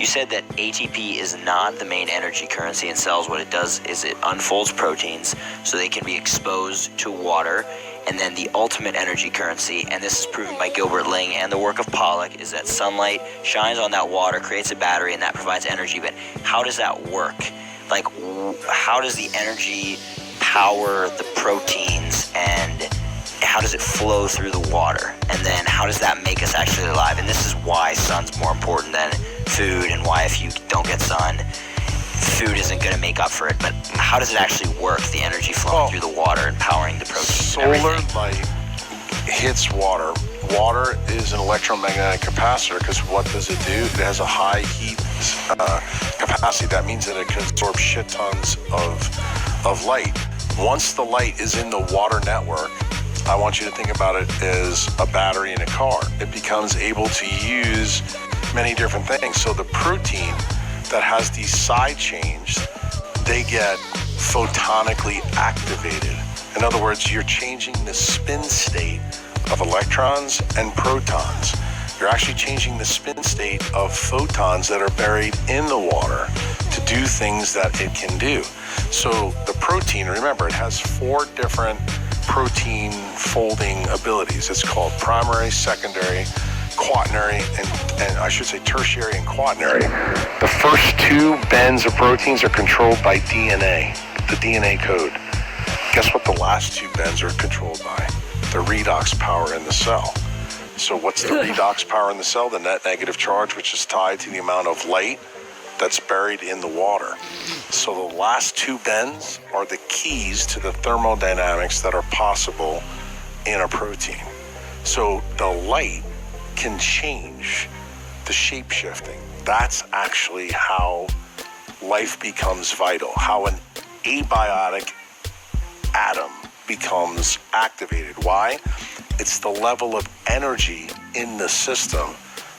You said that ATP is not the main energy currency in cells. What it does is it unfolds proteins so they can be exposed to water. And then the ultimate energy currency, and this is proven by Gilbert Ling and the work of Pollock, is that sunlight shines on that water, creates a battery, and that provides energy. But how does that work? Like, how does the energy power the proteins, and how does it flow through the water? And then how does that make us actually alive? And this is why sun's more important than food, and why if you don't get sun, food isn't going to make up for it. But how does it actually work, the energy flowing through the water and powering the proteins? Solar light hits water. Water is an electromagnetic capacitor because what does it do? It has a high heat capacity. That means that it can absorb shit tons of light. Once the light is in the water network, I want you to think about it as a battery in a car. It becomes able to use many different things. So the protein that has these side chains, they get photonically activated. In other words, you're changing the spin state of electrons and protons. You're actually changing the spin state of photons that are buried in the water to do things that it can do. So the protein, remember, it has 4 different protein folding abilities. It's called primary, secondary, quaternary, and I should say tertiary and quaternary. The first 2 bends of proteins are controlled by DNA, the DNA code. Guess what the last 2 bends are controlled by? The redox power in the cell. So what's the redox power in the cell? The net negative charge, which is tied to the amount of light that's buried in the water. So the last 2 bends are the keys to the thermodynamics that are possible in a protein. So the light can change the shape shifting. That's actually how life becomes vital, how an abiotic atom becomes activated. Why? It's the level of energy in the system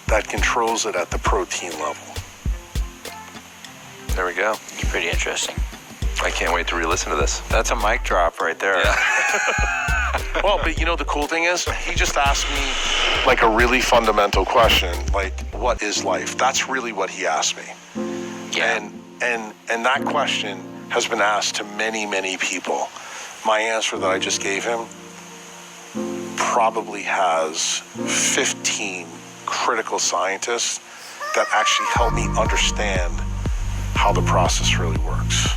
that controls it at the protein level. There we go. It's pretty interesting. I can't wait to re-listen to this. That's a mic drop right there. Yeah. Well, but you know, the cool thing is, he just asked me like a really fundamental question, like, what is life? That's really what he asked me. Yeah. And that question has been asked to many, many people. My answer that I just gave him probably has 15 critical scientists that actually help me understand how the process really works.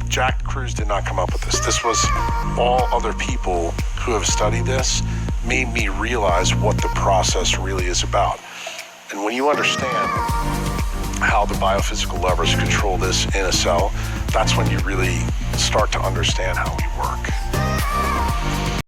Jack Kruse did not come up with this. This was all other people who have studied this made me realize what the process really is about. And when you understand how the biophysical levers control this in a cell, that's when you really start to understand how we work.